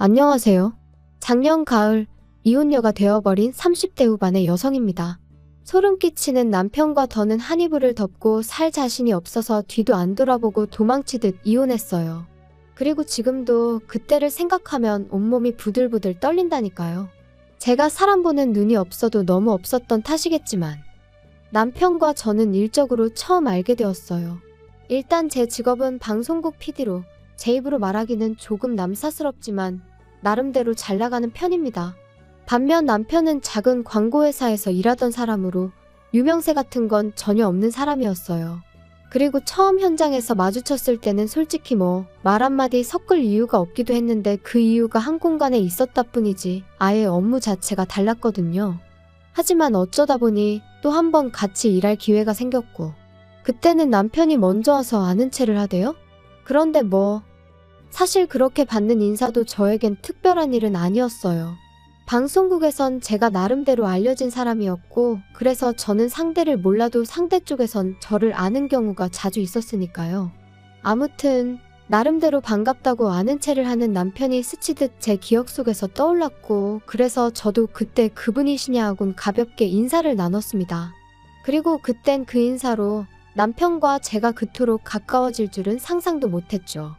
안녕하세요. 작년 가을 이혼녀가 되어버린 30대 후반의 여성입니다. 소름 끼치는 남편과 더는 한 이불을 덮고 살 자신이 없어서 뒤도 안 돌아보고 도망치듯 이혼했어요. 그리고 지금도 그때를 생각하면 온몸이 부들부들 떨린다니까요. 제가 사람 보는 눈이 없어도 너무 없었던 탓이겠지만 남편과 저는 일적으로 처음 알게 되었어요. 일단 제 직업은 방송국 PD로 제 입으로 말하기는 조금 남사스럽지만 나름대로 잘 나가는 편입니다. 반면 남편은 작은 광고회사에서 일하던 사람으로 유명세 같은 건 전혀 없는 사람이었어요. 그리고 처음 현장에서 마주쳤을 때는 솔직히 말 한마디 섞을 이유가 없기도 했는데 그 이유가 한 공간에 있었다 뿐이지 아예 업무 자체가 달랐거든요. 하지만 어쩌다 보니 또 한 번 같이 일할 기회가 생겼고 그때는 남편이 먼저 와서 아는 체를 하대요? 그런데 사실 그렇게 받는 인사도 저에겐 특별한 일은 아니었어요. 방송국에선 제가 나름대로 알려진 사람이었고 그래서 저는 상대를 몰라도 상대 쪽에선 저를 아는 경우가 자주 있었으니까요. 아무튼 나름대로 반갑다고 아는 체를 하는 남편이 스치듯 제 기억 속에서 떠올랐고 그래서 저도 그때 그분이시냐 하곤 가볍게 인사를 나눴습니다. 그리고 그땐 그 인사로 남편과 제가 그토록 가까워질 줄은 상상도 못했죠.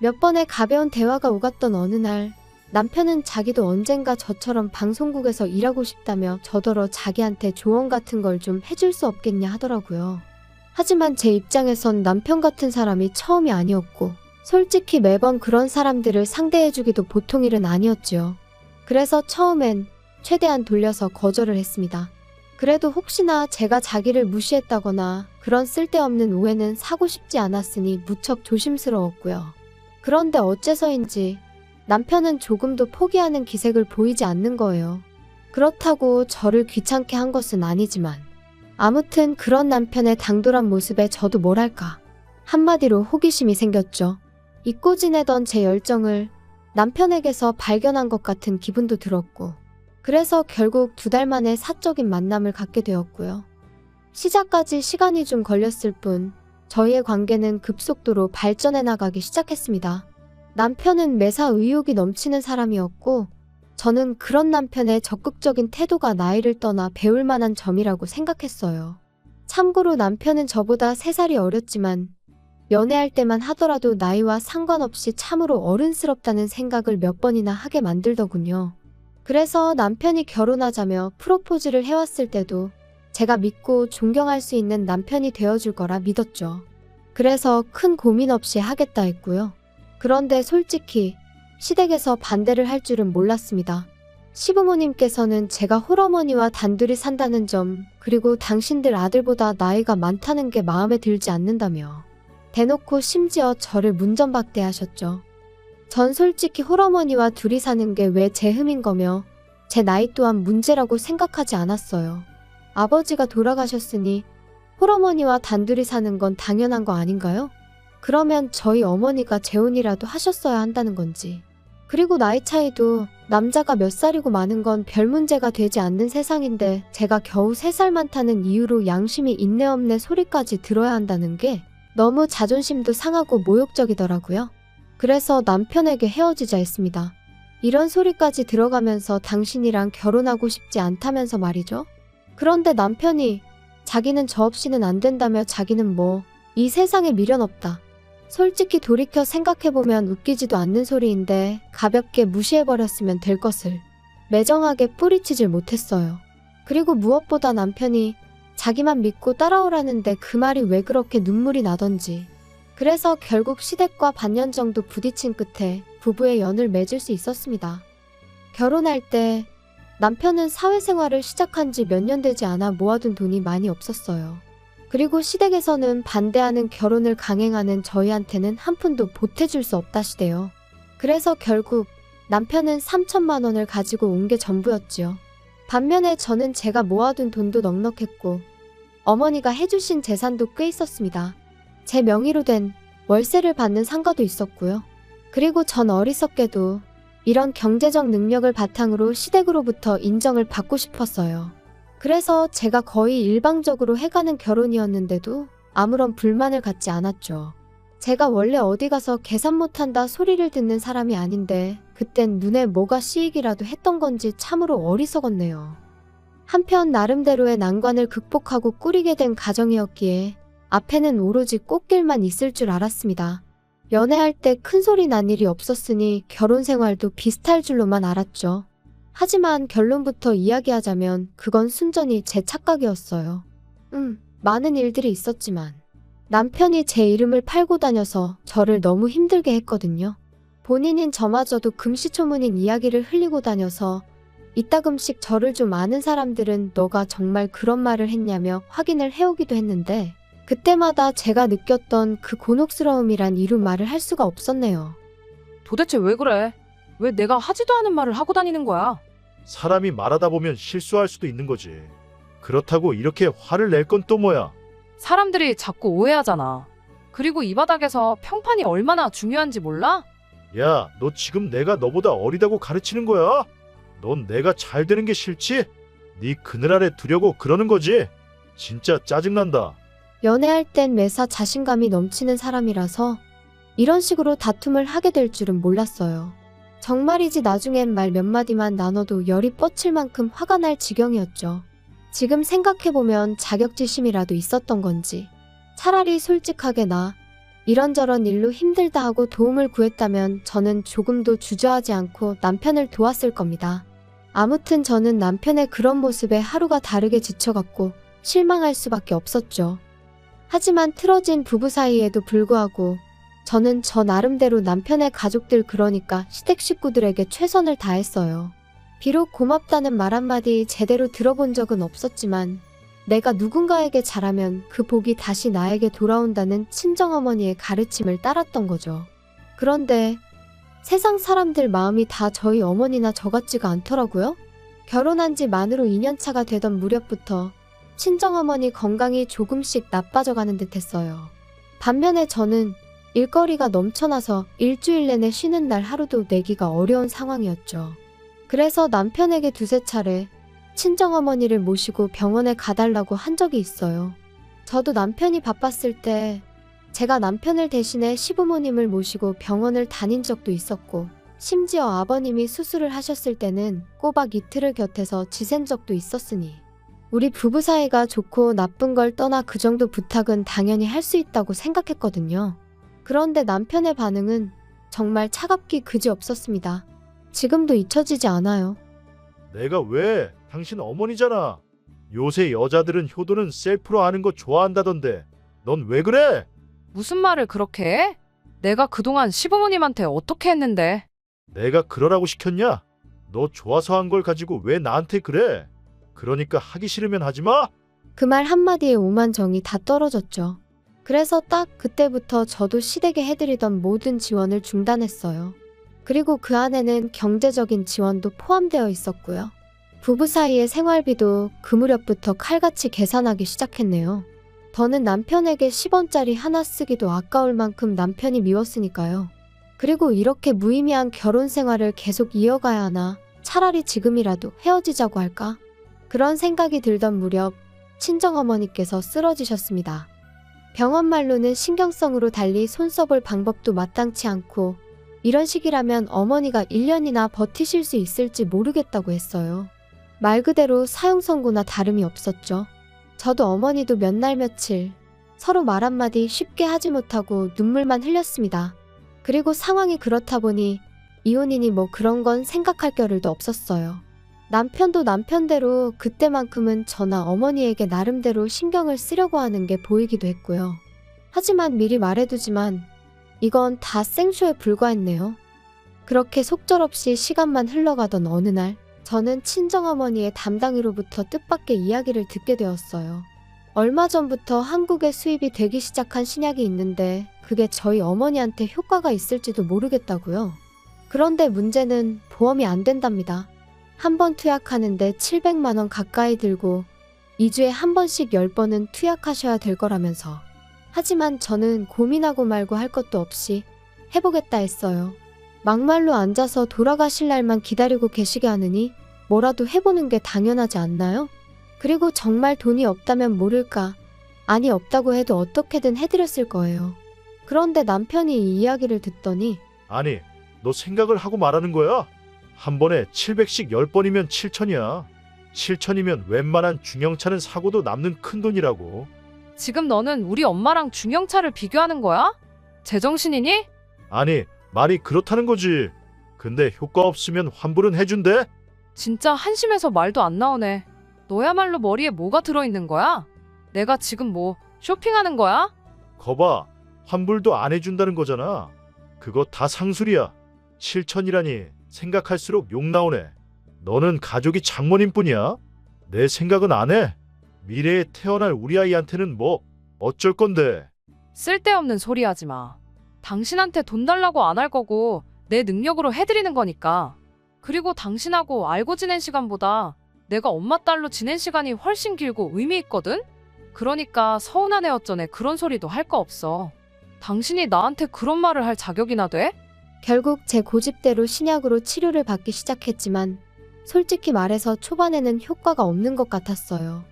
몇 번의 가벼운 대화가 오갔던 어느 날 남편은 자기도 언젠가 저처럼 방송국에서 일하고 싶다며 저더러 자기한테 조언 같은 걸 좀 해줄 수 없겠냐 하더라고요. 하지만 제 입장에선 남편 같은 사람이 처음이 아니었고 솔직히 매번 그런 사람들을 상대해주기도 보통 일은 아니었지요. 그래서 처음엔 최대한 돌려서 거절을 했습니다. 그래도 혹시나 제가 자기를 무시했다거나 그런 쓸데없는 오해는 사고 싶지 않았으니 무척 조심스러웠고요. 그런데 어째서인지 남편은 조금도 포기하는 기색을 보이지 않는 거예요. 그렇다고 저를 귀찮게 한 것은 아니지만 아무튼 그런 남편의 당돌한 모습에 저도 뭐랄까 한마디로 호기심이 생겼죠. 잊고 지내던 제 열정을 남편에게서 발견한 것 같은 기분도 들었고 그래서 결국 2달 만에 사적인 만남을 갖게 되었고요. 시작까지 시간이 좀 걸렸을 뿐 저희의 관계는 급속도로 발전해 나가기 시작했습니다. 남편은 매사 의욕이 넘치는 사람이었고 저는 그런 남편의 적극적인 태도가 나이를 떠나 배울 만한 점이라고 생각했어요. 참고로 남편은 저보다 3살이 어렸지만 연애할 때만 하더라도 나이와 상관없이 참으로 어른스럽다는 생각을 몇 번이나 하게 만들더군요. 그래서 남편이 결혼하자며 프로포즈를 해왔을 때도 제가 믿고 존경할 수 있는 남편이 되어줄 거라 믿었죠. 그래서 큰 고민 없이 하겠다 했고요. 그런데 솔직히 시댁에서 반대를 할 줄은 몰랐습니다. 시부모님께서는 제가 홀어머니와 단둘이 산다는 점 그리고 당신들 아들보다 나이가 많다는 게 마음에 들지 않는다며 대놓고 심지어 저를 문전박대하셨죠. 전 솔직히 홀어머니와 둘이 사는 게 왜 제 흠인 거며 제 나이 또한 문제라고 생각하지 않았어요. 아버지가 돌아가셨으니 홀어머니와 단둘이 사는 건 당연한 거 아닌가요? 그러면 저희 어머니가 재혼이라도 하셨어야 한다는 건지. 그리고 나이 차이도 남자가 몇 살이고 많은 건 별 문제가 되지 않는 세상인데 제가 겨우 3살 많다는 이유로 양심이 있네 없네 소리까지 들어야 한다는 게 너무 자존심도 상하고 모욕적이더라고요. 그래서 남편에게 헤어지자 했습니다. 이런 소리까지 들어가면서 당신이랑 결혼하고 싶지 않다면서 말이죠. 그런데 남편이 자기는 저 없이는 안 된다며 자기는 이 세상에 미련 없다. 솔직히 돌이켜 생각해보면 웃기지도 않는 소리인데 가볍게 무시해버렸으면 될 것을 매정하게 뿌리치질 못했어요. 그리고 무엇보다 남편이 자기만 믿고 따라오라는데 그 말이 왜 그렇게 눈물이 나던지. 그래서 결국 시댁과 반년 정도 부딪힌 끝에 부부의 연을 맺을 수 있었습니다. 결혼할 때 남편은 사회생활을 시작한 지 몇 년 되지 않아 모아둔 돈이 많이 없었어요. 그리고 시댁에서는 반대하는 결혼을 강행하는 저희한테는 한 푼도 보태줄 수 없다시대요. 그래서 결국 남편은 3천만 원을 가지고 온 게 전부였지요. 반면에 저는 제가 모아둔 돈도 넉넉했고 어머니가 해주신 재산도 꽤 있었습니다. 제 명의로 된 월세를 받는 상가도 있었고요. 그리고 전 어리석게도 이런 경제적 능력을 바탕으로 시댁으로부터 인정을 받고 싶었어요. 그래서 제가 거의 일방적으로 해가는 결혼이었는데도 아무런 불만을 갖지 않았죠. 제가 원래 어디 가서 계산 못한다 소리를 듣는 사람이 아닌데 그땐 눈에 뭐가 씌이기라도 했던 건지 참으로 어리석었네요. 한편 나름대로의 난관을 극복하고 꾸리게 된 가정이었기에 앞에는 오로지 꽃길만 있을 줄 알았습니다. 연애할 때 큰소리 난 일이 없었으니 결혼 생활도 비슷할 줄로만 알았죠. 하지만 결론부터 이야기하자면 그건 순전히 제 착각이었어요. 많은 일들이 있었지만 남편이 제 이름을 팔고 다녀서 저를 너무 힘들게 했거든요. 본인인 저마저도 금시초문인 이야기를 흘리고 다녀서 이따금씩 저를 좀 아는 사람들은 너가 정말 그런 말을 했냐며 확인을 해오기도 했는데 그때마다 제가 느꼈던 그 곤혹스러움이란 이루 말을 할 수가 없었네요. 도대체 왜 그래? 왜 내가 하지도 않은 말을 하고 다니는 거야? 사람이 말하다 보면 실수할 수도 있는 거지. 그렇다고 이렇게 화를 낼 건 또 뭐야? 사람들이 자꾸 오해하잖아. 그리고 이 바닥에서 평판이 얼마나 중요한지 몰라? 야, 너 지금 내가 너보다 어리다고 가르치는 거야? 넌 내가 잘 되는 게 싫지? 네 그늘 아래 두려고 그러는 거지? 진짜 짜증난다. 연애할 땐 매사 자신감이 넘치는 사람이라서 이런 식으로 다툼을 하게 될 줄은 몰랐어요. 정말이지 나중엔 말 몇 마디만 나눠도 열이 뻗칠 만큼 화가 날 지경이었죠. 지금 생각해보면 자격지심이라도 있었던 건지 차라리 솔직하게 나 이런저런 일로 힘들다 하고 도움을 구했다면 저는 조금도 주저하지 않고 남편을 도왔을 겁니다. 아무튼 저는 남편의 그런 모습에 하루가 다르게 지쳐갔고 실망할 수밖에 없었죠. 하지만 틀어진 부부 사이에도 불구하고 저는 저 나름대로 남편의 가족들 그러니까 시댁 식구들에게 최선을 다했어요. 비록 고맙다는 말 한마디 제대로 들어본 적은 없었지만 내가 누군가에게 잘하면 그 복이 다시 나에게 돌아온다는 친정어머니의 가르침을 따랐던 거죠. 그런데 세상 사람들 마음이 다 저희 어머니나 저 같지가 않더라고요. 결혼한 지 만으로 2년차가 되던 무렵부터 친정어머니 건강이 조금씩 나빠져가는 듯 했어요. 반면에 저는 일거리가 넘쳐나서 일주일 내내 쉬는 날 하루도 내기가 어려운 상황이었죠. 그래서 남편에게 두세 차례 친정어머니를 모시고 병원에 가달라고 한 적이 있어요. 저도 남편이 바빴을 때 제가 남편을 대신해 시부모님을 모시고 병원을 다닌 적도 있었고 심지어 아버님이 수술을 하셨을 때는 꼬박 이틀을 곁에서 지샌 적도 있었으니 우리 부부 사이가 좋고 나쁜 걸 떠나 그 정도 부탁은 당연히 할 수 있다고 생각했거든요. 그런데 남편의 반응은 정말 차갑기 그지없었습니다. 지금도 잊혀지지 않아요. 내가 왜? 당신 어머니잖아. 요새 여자들은 효도는 셀프로 하는 거 좋아한다던데. 넌 왜 그래? 무슨 말을 그렇게 해? 내가 그동안 시부모님한테 어떻게 했는데? 내가 그러라고 시켰냐? 너 좋아서 한 걸 가지고 왜 나한테 그래? 그러니까 하기 싫으면 하지 마? 그 말 한마디에 오만 정이 다 떨어졌죠. 그래서 딱 그때부터 저도 시댁에 해드리던 모든 지원을 중단했어요. 그리고 그 안에는 경제적인 지원도 포함되어 있었고요. 부부 사이의 생활비도 그 무렵부터 칼같이 계산하기 시작했네요. 더는 남편에게 10원짜리 하나 쓰기도 아까울 만큼 남편이 미웠으니까요. 그리고 이렇게 무의미한 결혼 생활을 계속 이어가야 하나 차라리 지금이라도 헤어지자고 할까? 그런 생각이 들던 무렵 친정어머니께서 쓰러지셨습니다. 병원 말로는 신경성으로 달리 손 써볼 방법도 마땅치 않고 이런 식이라면 어머니가 1년이나 버티실 수 있을지 모르겠다고 했어요. 말 그대로 사형선고나 다름이 없었죠. 저도 어머니도 몇 날 며칠 서로 말 한마디 쉽게 하지 못하고 눈물만 흘렸습니다. 그리고 상황이 그렇다 보니 이혼이니 뭐 그런 건 생각할 겨를도 없었어요. 남편도 남편대로 그때만큼은 저나 어머니에게 나름대로 신경을 쓰려고 하는 게 보이기도 했고요. 하지만 미리 말해두지만 이건 다 생쇼에 불과했네요. 그렇게 속절없이 시간만 흘러가던 어느 날 저는 친정어머니의 담당이로부터 뜻밖의 이야기를 듣게 되었어요. 얼마 전부터 한국에 수입이 되기 시작한 신약이 있는데 그게 저희 어머니한테 효과가 있을지도 모르겠다고요. 그런데 문제는 보험이 안 된답니다. 한 번 투약하는데 700만 원 가까이 들고 2주에 한 번씩 10번은 투약하셔야 될 거라면서. 하지만 저는 고민하고 말고 할 것도 없이 해보겠다 했어요. 막말로 앉아서 돌아가실 날만 기다리고 계시게 하느니 뭐라도 해보는 게 당연하지 않나요? 그리고 정말 돈이 없다면 모를까. 아니 없다고 해도 어떻게든 해드렸을 거예요. 그런데 남편이 이 이야기를 듣더니 아니, 너 생각을 하고 말하는 거야? 한 번에 700씩 10번이면 7천이야. 7천이면 웬만한 중형차는 사고도 남는 큰돈이라고. 지금 너는 우리 엄마랑 중형차를 비교하는 거야? 제정신이니? 아니, 말이 그렇다는 거지. 근데 효과 없으면 환불은 해준대? 진짜 한심해서 말도 안 나오네. 너야말로 머리에 뭐가 들어있는 거야? 내가 지금 뭐 쇼핑하는 거야? 거봐, 환불도 안 해준다는 거잖아. 그거 다 상술이야. 7천이라니 생각할수록 욕 나오네. 너는 가족이 장모님 뿐이야? 내 생각은 안 해? 미래에 태어날 우리 아이한테는 뭐 어쩔 건데. 쓸데없는 소리 하지 마. 당신한테 돈 달라고 안 할 거고 내 능력으로 해드리는 거니까. 그리고 당신하고 알고 지낸 시간보다 내가 엄마 딸로 지낸 시간이 훨씬 길고 의미 있거든? 그러니까 서운한 애 어쩌네 그런 소리도 할 거 없어. 당신이 나한테 그런 말을 할 자격이나 돼? 결국 제 고집대로 신약으로 치료를 받기 시작했지만 솔직히 말해서 초반에는 효과가 없는 것 같았어요.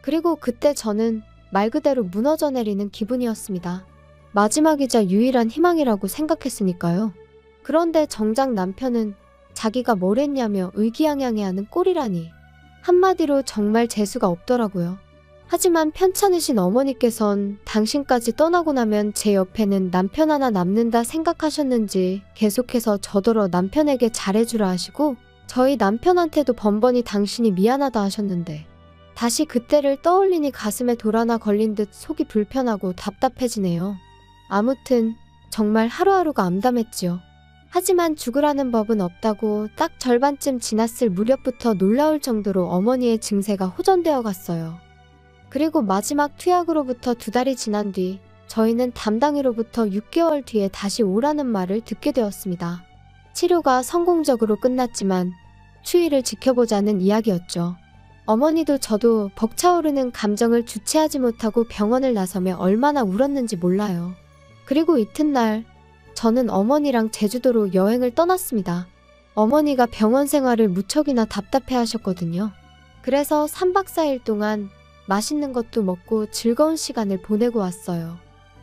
그리고 그때 저는 말 그대로 무너져 내리는 기분이었습니다. 마지막이자 유일한 희망이라고 생각했으니까요. 그런데 정작 남편은 자기가 뭘 했냐며 의기양양해하는 꼴이라니. 한마디로 정말 재수가 없더라고요. 하지만 편찮으신 어머니께선 당신까지 떠나고 나면 제 옆에는 남편 하나 남는다 생각하셨는지 계속해서 저더러 남편에게 잘해주라 하시고 저희 남편한테도 번번이 당신이 미안하다 하셨는데 다시 그때를 떠올리니 가슴에 돌 하나 걸린 듯 속이 불편하고 답답해지네요. 아무튼 정말 하루하루가 암담했지요. 하지만 죽으라는 법은 없다고 딱 절반쯤 지났을 무렵부터 놀라울 정도로 어머니의 증세가 호전되어 갔어요. 그리고 마지막 투약으로부터 2달이 지난 뒤 저희는 담당이로부터 6개월 뒤에 다시 오라는 말을 듣게 되었습니다. 치료가 성공적으로 끝났지만 추이를 지켜보자는 이야기였죠. 어머니도 저도 벅차오르는 감정을 주체하지 못하고 병원을 나서며 얼마나 울었는지 몰라요. 그리고 이튿날 저는 어머니랑 제주도로 여행을 떠났습니다. 어머니가 병원 생활을 무척이나 답답해 하셨거든요. 그래서 3박 4일 동안 맛있는 것도 먹고 즐거운 시간을 보내고 왔어요.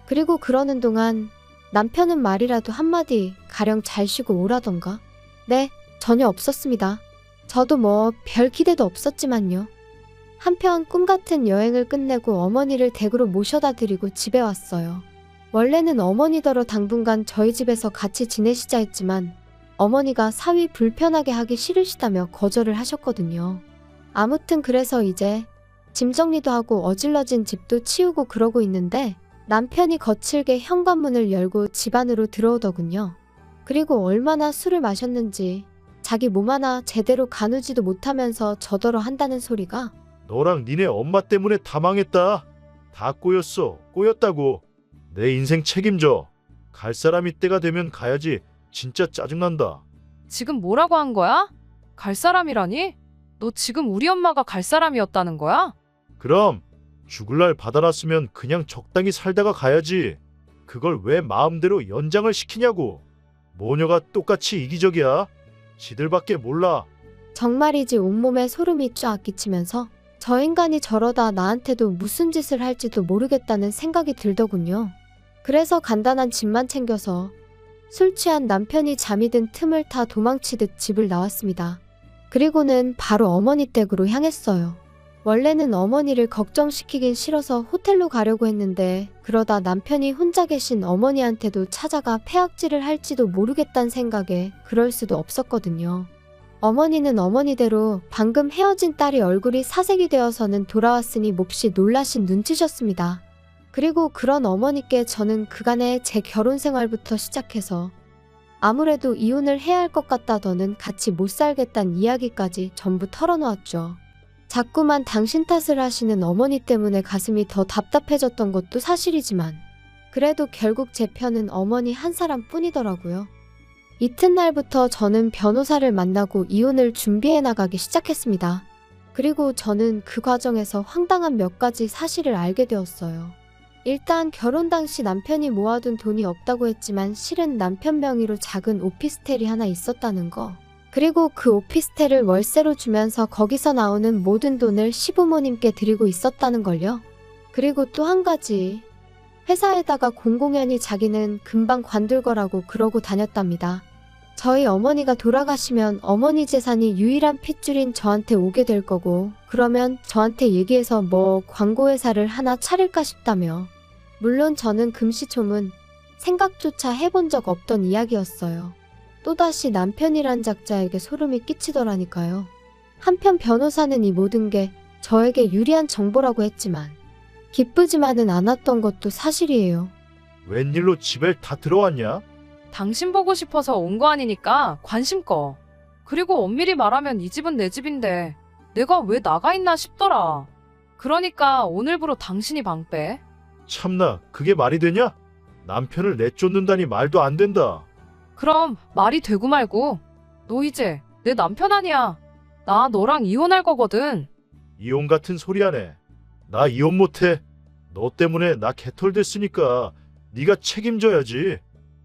그리고 그러는 동안 남편은 말이라도 한마디 가령 잘 쉬고 오라던가? 네, 전혀 없었습니다. 저도 뭐 별 기대도 없었지만요. 한편 꿈같은 여행을 끝내고 어머니를 댁으로 모셔다 드리고 집에 왔어요. 원래는 어머니더러 당분간 저희 집에서 같이 지내시자 했지만 어머니가 사위 불편하게 하기 싫으시다며 거절을 하셨거든요. 아무튼 그래서 이제 짐 정리도 하고 어질러진 집도 치우고 그러고 있는데 남편이 거칠게 현관문을 열고 집 안으로 들어오더군요. 그리고 얼마나 술을 마셨는지 자기 몸 하나 제대로 가누지도 못하면서 저더러 한다는 소리가 너랑 니네 엄마 때문에 다 망했다. 다 꼬였어. 꼬였다고. 내 인생 책임져. 갈 사람이 때가 되면 가야지. 진짜 짜증난다. 지금 뭐라고 한 거야? 갈 사람이라니? 너 지금 우리 엄마가 갈 사람이었다는 거야? 그럼 죽을 날 받아놨으면 그냥 적당히 살다가 가야지. 그걸 왜 마음대로 연장을 시키냐고. 모녀가 똑같이 이기적이야. 지들밖에 몰라. 정말이지 온몸에 소름이 쫙 끼치면서 저 인간이 저러다 나한테도 무슨 짓을 할지도 모르겠다는 생각이 들더군요. 그래서 간단한 짐만 챙겨서 술 취한 남편이 잠이 든 틈을 타 도망치듯 집을 나왔습니다. 그리고는 바로 어머니 댁으로 향했어요. 원래는 어머니를 걱정시키긴 싫어서 호텔로 가려고 했는데 그러다 남편이 혼자 계신 어머니한테도 찾아가 패악질을 할지도 모르겠다는 생각에 그럴 수도 없었거든요. 어머니는 어머니대로 방금 헤어진 딸이 얼굴이 사색이 되어서는 돌아왔으니 몹시 놀라신 눈치셨습니다. 그리고 그런 어머니께 저는 그간의 제 결혼 생활부터 시작해서 아무래도 이혼을 해야 할 것 같다더는 같이 못 살겠다는 이야기까지 전부 털어놓았죠. 자꾸만 당신 탓을 하시는 어머니 때문에 가슴이 더 답답해졌던 것도 사실이지만 그래도 결국 제 편은 어머니 한 사람뿐이더라고요. 이튿날부터 저는 변호사를 만나고 이혼을 준비해 나가기 시작했습니다. 그리고 저는 그 과정에서 황당한 몇 가지 사실을 알게 되었어요. 일단 결혼 당시 남편이 모아둔 돈이 없다고 했지만 실은 남편 명의로 작은 오피스텔이 하나 있었다는 거. 그리고 그 오피스텔을 월세로 주면서 거기서 나오는 모든 돈을 시부모님께 드리고 있었다는 걸요. 그리고 또 한 가지. 회사에다가 공공연히 자기는 금방 관둘 거라고 그러고 다녔답니다. 저희 어머니가 돌아가시면 어머니 재산이 유일한 핏줄인 저한테 오게 될 거고, 그러면 저한테 얘기해서 뭐 광고회사를 하나 차릴까 싶다며. 물론 저는 금시초문 생각조차 해본 적 없던 이야기였어요. 또다시 남편이란 작자에게 소름이 끼치더라니까요. 한편 변호사는 이 모든 게 저에게 유리한 정보라고 했지만 기쁘지만은 않았던 것도 사실이에요. 웬일로 집에 다 들어왔냐? 당신 보고 싶어서 온 거 아니니까 관심 꺼. 그리고 엄밀히 말하면 이 집은 내 집인데 내가 왜 나가 있나 싶더라. 그러니까 오늘부로 당신이 방 빼. 참나, 그게 말이 되냐? 남편을 내쫓는다니 말도 안 된다. 그럼 말이 되고 말고. 너 이제 내 남편 아니야. 나 너랑 이혼할 거거든. 이혼 같은 소리 하네. 나 이혼 못해. 너 때문에 나 개털됐으니까 네가 책임져야지.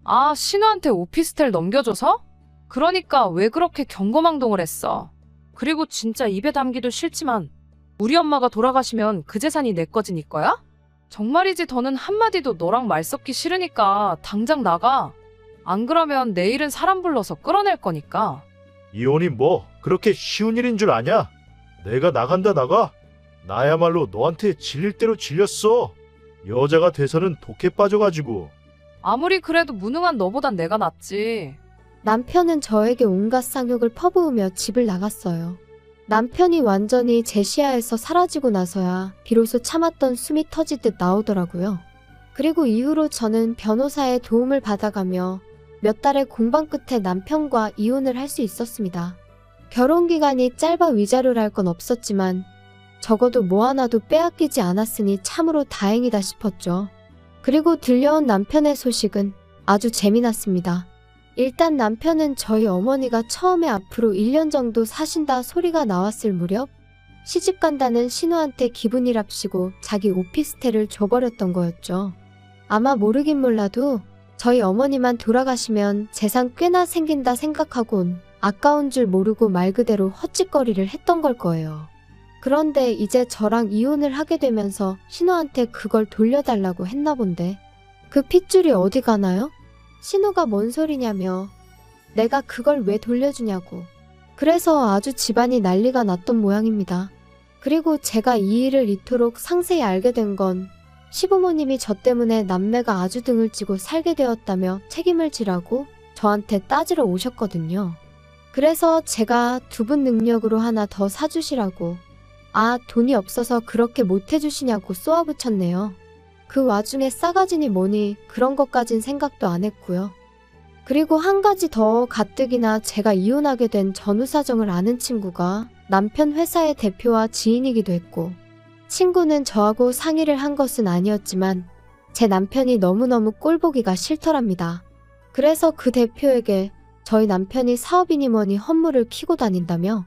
아, 신우한테 오피스텔 넘겨줘서? 그러니까 왜 그렇게 경거망동을 했어. 그리고 진짜 입에 담기도 싫지만 우리 엄마가 돌아가시면 그 재산이 내 거지 니 거야? 정말이지 더는 한마디도 너랑 말 섞기 싫으니까 당장 나가. 안 그러면 내일은 사람 불러서 끌어낼 거니까. 이혼이 뭐 그렇게 쉬운 일인 줄 아냐? 내가 나간다 나가? 나야말로 너한테 질릴 대로 질렸어. 여자가 돼서는 독해 빠져가지고. 아무리 그래도 무능한 너보단 내가 낫지. 남편은 저에게 온갖 쌍욕을 퍼부으며 집을 나갔어요. 남편이 완전히 제 시야에서 사라지고 나서야 비로소 참았던 숨이 터지듯 나오더라고요. 그리고 이후로 저는 변호사의 도움을 받아가며 몇 달의 공방 끝에 남편과 이혼을 할 수 있었습니다. 결혼 기간이 짧아 위자료랄 건 없었지만 적어도 뭐 하나도 빼앗기지 않았으니 참으로 다행이다 싶었죠. 그리고 들려온 남편의 소식은 아주 재미났습니다. 일단 남편은 저희 어머니가 처음에 앞으로 1년 정도 사신다 소리가 나왔을 무렵 시집 간다는 신우한테 기분이랍시고 자기 오피스텔을 줘버렸던 거였죠. 아마 모르긴 몰라도 저희 어머니만 돌아가시면 재산 꽤나 생긴다 생각하곤 아까운 줄 모르고 말 그대로 헛짓거리를 했던 걸 거예요. 그런데 이제 저랑 이혼을 하게 되면서 신우한테 그걸 돌려달라고 했나 본데 그 핏줄이 어디 가나요? 신우가 뭔 소리냐며 내가 그걸 왜 돌려주냐고. 그래서 아주 집안이 난리가 났던 모양입니다. 그리고 제가 이 일을 이토록 상세히 알게 된 건 시부모님이 저 때문에 남매가 아주 등을 찌고 살게 되었다며 책임을 지라고 저한테 따지러 오셨거든요. 그래서 제가 두 분 능력으로 하나 더 사주시라고. 아, 돈이 없어서 그렇게 못해주시냐고 쏘아붙였네요. 그 와중에 싸가지니 뭐니 그런 것까진 생각도 안 했고요. 그리고 한 가지 더 가뜩이나 제가 이혼하게 된 전후 사정을 아는 친구가 남편 회사의 대표와 지인이기도 했고, 친구는 저하고 상의를 한 것은 아니었지만 제 남편이 너무너무 꼴보기가 싫더랍니다. 그래서 그 대표에게 저희 남편이 사업이니 뭐니 헛물을 키고 다닌다며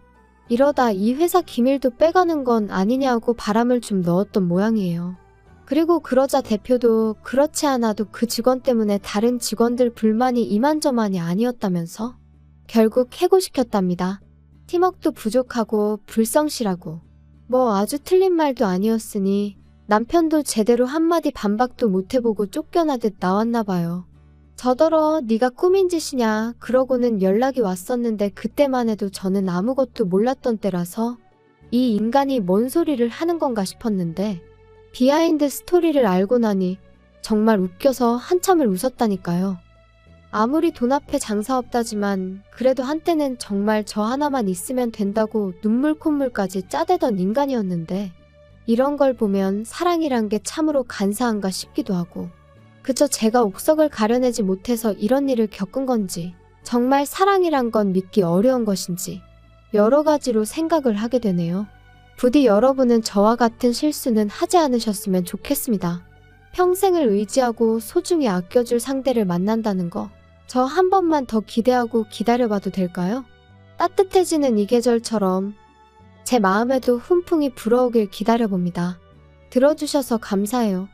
이러다 이 회사 기밀도 빼가는 건 아니냐고 바람을 좀 넣었던 모양이에요. 그리고 그러자 대표도 그렇지 않아도 그 직원 때문에 다른 직원들 불만이 이만저만이 아니었다면서 결국 해고시켰답니다. 팀워크도 부족하고 불성실하고 뭐 아주 틀린 말도 아니었으니 남편도 제대로 한마디 반박도 못해보고 쫓겨나듯 나왔나 봐요. 저더러 네가 꾸민 짓이냐 그러고는 연락이 왔었는데 그때만 해도 저는 아무것도 몰랐던 때라서 이 인간이 뭔 소리를 하는 건가 싶었는데 비하인드 스토리를 알고 나니 정말 웃겨서 한참을 웃었다니까요. 아무리 돈 앞에 장사 없다지만 그래도 한때는 정말 저 하나만 있으면 된다고 눈물 콧물까지 짜대던 인간이었는데 이런 걸 보면 사랑이란 게 참으로 간사한가 싶기도 하고 그저 제가 옥석을 가려내지 못해서 이런 일을 겪은 건지 정말 사랑이란 건 믿기 어려운 것인지 여러 가지로 생각을 하게 되네요. 부디 여러분은 저와 같은 실수는 하지 않으셨으면 좋겠습니다. 평생을 의지하고 소중히 아껴줄 상대를 만난다는 거 저 한 번만 더 기대하고 기다려봐도 될까요? 따뜻해지는 이 계절처럼 제 마음에도 훈풍이 불어오길 기다려봅니다. 들어주셔서 감사해요.